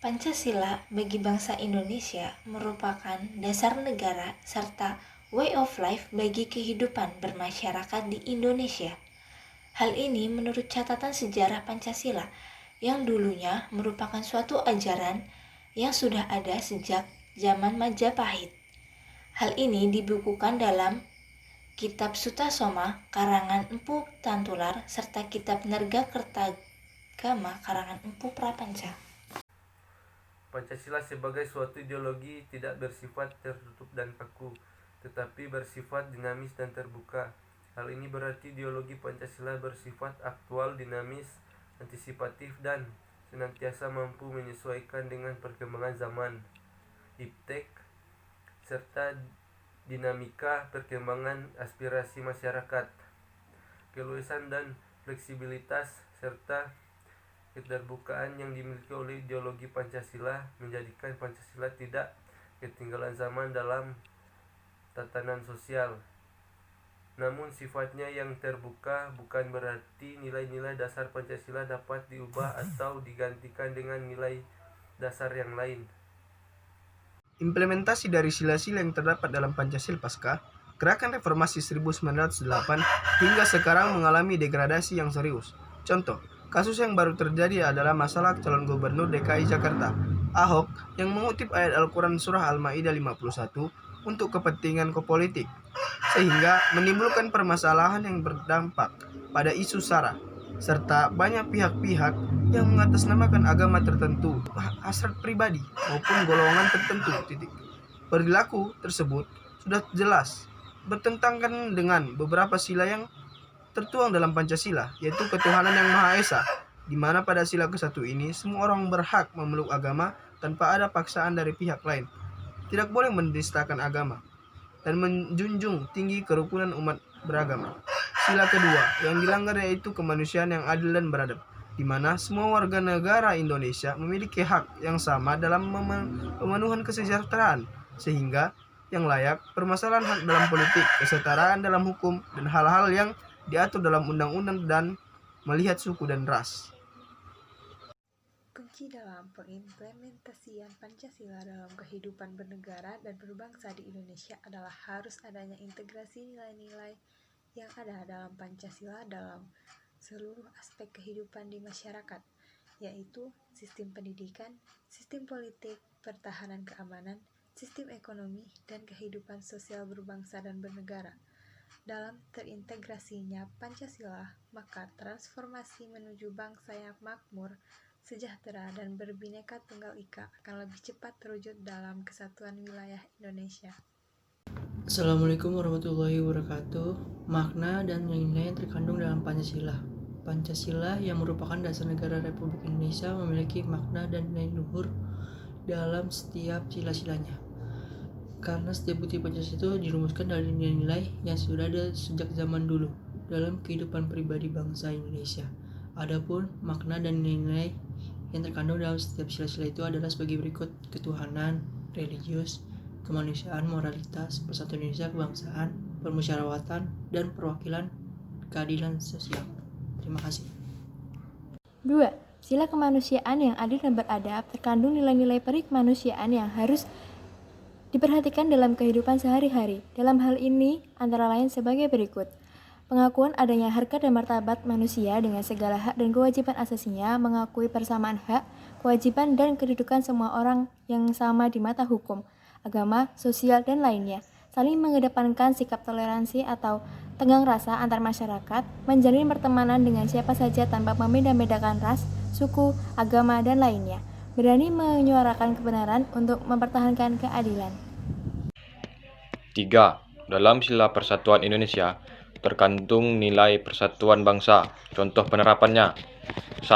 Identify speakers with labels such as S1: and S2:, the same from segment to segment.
S1: Pancasila bagi bangsa Indonesia merupakan dasar negara serta way of life bagi kehidupan bermasyarakat di Indonesia. Hal ini menurut catatan sejarah Pancasila yang dulunya merupakan suatu ajaran yang sudah ada sejak zaman Majapahit. Hal ini dibukukan dalam Kitab Sutasoma karangan Empu Tantular serta Kitab Nerga Kertagama karangan Empu Prapanca.
S2: Pancasila sebagai suatu ideologi tidak bersifat tertutup dan kaku, tetapi bersifat dinamis dan terbuka. Hal ini berarti ideologi Pancasila bersifat aktual, dinamis, antisipatif, dan senantiasa mampu menyesuaikan dengan perkembangan zaman, iptek, serta dinamika perkembangan aspirasi masyarakat. Keluasan dan fleksibilitas serta keterbukaan yang dimiliki oleh ideologi Pancasila menjadikan Pancasila tidak ketinggalan zaman dalam tatanan sosial. Namun sifatnya yang terbuka bukan berarti nilai-nilai dasar Pancasila dapat diubah atau digantikan dengan nilai dasar yang lain.
S3: Implementasi dari sila-sila yang terdapat dalam Pancasila pasca Gerakan Reformasi 1908 hingga sekarang mengalami degradasi yang serius. Contoh, kasus yang baru terjadi adalah masalah calon gubernur DKI Jakarta, Ahok, yang mengutip ayat Al-Quran Surah Al-Ma'idah 51 untuk kepentingan politik, sehingga menimbulkan permasalahan yang berdampak pada isu SARA, serta banyak pihak-pihak yang mengatasnamakan agama tertentu, hasrat pribadi, maupun golongan tertentu. Perilaku tersebut sudah jelas bertentangan dengan beberapa sila yang tertuang dalam Pancasila, yaitu ketuhanan yang Maha Esa, di mana pada sila ke-1 ini semua orang berhak memeluk agama tanpa ada paksaan dari pihak lain, tidak boleh menistakan agama, dan menjunjung tinggi kerukunan umat beragama. Sila kedua yang dilanggar yaitu kemanusiaan yang adil dan beradab, di mana semua warga negara Indonesia memiliki hak yang sama dalam pemenuhan kesejahteraan, sehingga yang layak, permasalahan hak dalam politik, kesetaraan dalam hukum, dan hal-hal yang diatur dalam undang-undang dan melihat suku dan ras.
S4: Kunci dalam pengimplementasian Pancasila dalam kehidupan bernegara dan berbangsa di Indonesia adalah harus adanya integrasi nilai-nilai yang ada dalam Pancasila dalam seluruh aspek kehidupan di masyarakat, yaitu sistem pendidikan, sistem politik, pertahanan keamanan, sistem ekonomi, dan kehidupan sosial berbangsa dan bernegara. Dalam terintegrasinya Pancasila, maka transformasi menuju bangsa yang makmur, sejahtera, dan berbineka tunggal ika akan lebih cepat terwujud dalam kesatuan wilayah Indonesia.
S5: Assalamualaikum warahmatullahi wabarakatuh. Makna dan nilai yang terkandung dalam Pancasila. Pancasila yang merupakan dasar negara Republik Indonesia memiliki makna dan nilai luhur dalam setiap sila-silanya. Karena setiap bukti Pancasila itu dirumuskan dari nilai-nilai yang sudah ada sejak zaman dulu dalam kehidupan pribadi bangsa Indonesia. Adapun makna dan nilai-nilai yang terkandung dalam setiap sila-sila itu adalah sebagai berikut: ketuhanan, religius, kemanusiaan, moralitas, persatuan Indonesia, kebangsaan, permusyawaratan, dan perwakilan keadilan sosial. Terima kasih.
S6: 2. Sila kemanusiaan yang adil dan beradab terkandung nilai-nilai perikemanusiaan yang harus diperhatikan dalam kehidupan sehari-hari. Dalam hal ini antara lain sebagai berikut: pengakuan adanya harkat dan martabat manusia dengan segala hak dan kewajiban asasinya, mengakui persamaan hak, kewajiban, dan kedudukan semua orang yang sama di mata hukum, agama, sosial, dan lainnya, saling mengedepankan sikap toleransi atau tenggang rasa antar masyarakat, menjalin pertemanan dengan siapa saja tanpa membeda-bedakan ras, suku, agama, dan lainnya, berani menyuarakan kebenaran untuk mempertahankan keadilan.
S7: 3. Dalam Sila Persatuan Indonesia terkandung nilai persatuan bangsa. Contoh penerapannya: 1.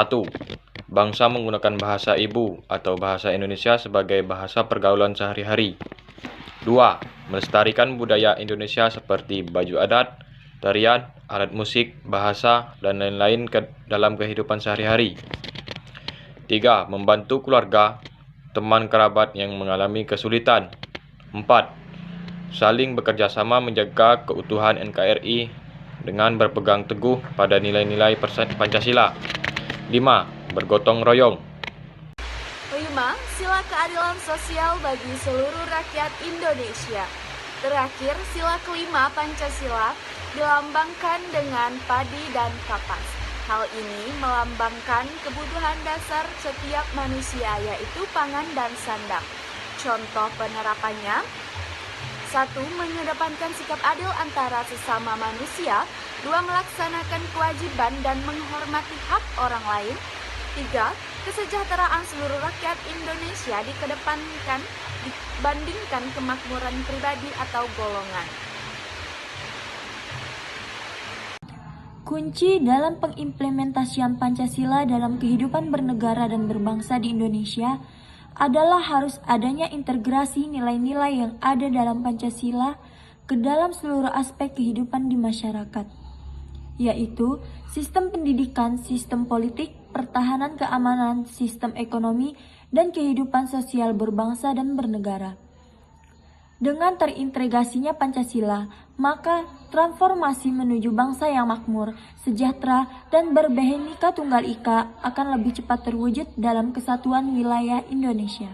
S7: Bangsa menggunakan bahasa ibu atau bahasa Indonesia sebagai bahasa pergaulan sehari-hari. 2. Melestarikan budaya Indonesia seperti baju adat, tarian, alat musik, bahasa, dan lain-lain dalam kehidupan sehari-hari. 3. Membantu keluarga, teman kerabat yang mengalami kesulitan. 4. Saling bekerja sama menjaga keutuhan NKRI dengan berpegang teguh pada nilai-nilai Pancasila. 5. Bergotong royong.
S8: 5. sila keadilan sosial bagi seluruh rakyat Indonesia. Terakhir, sila kelima Pancasila dilambangkan dengan padi dan kapas. Hal ini melambangkan kebutuhan dasar setiap manusia, yaitu pangan dan sandang. Contoh penerapannya: 1. Mengedepankan sikap adil antara sesama manusia. 2. Melaksanakan kewajiban dan menghormati hak orang lain. 3. Kesejahteraan seluruh rakyat Indonesia dikedepankan dibandingkan kemakmuran pribadi atau golongan.
S6: Kunci dalam pengimplementasian Pancasila dalam kehidupan bernegara dan berbangsa di Indonesia adalah harus adanya integrasi nilai-nilai yang ada dalam Pancasila ke dalam seluruh aspek kehidupan di masyarakat, yaitu sistem pendidikan, sistem politik, pertahanan keamanan, sistem ekonomi, dan kehidupan sosial berbangsa dan bernegara. Dengan terintegrasinya Pancasila, maka transformasi menuju bangsa yang makmur, sejahtera, dan berbhinneka tunggal ika akan lebih cepat terwujud dalam kesatuan wilayah Indonesia.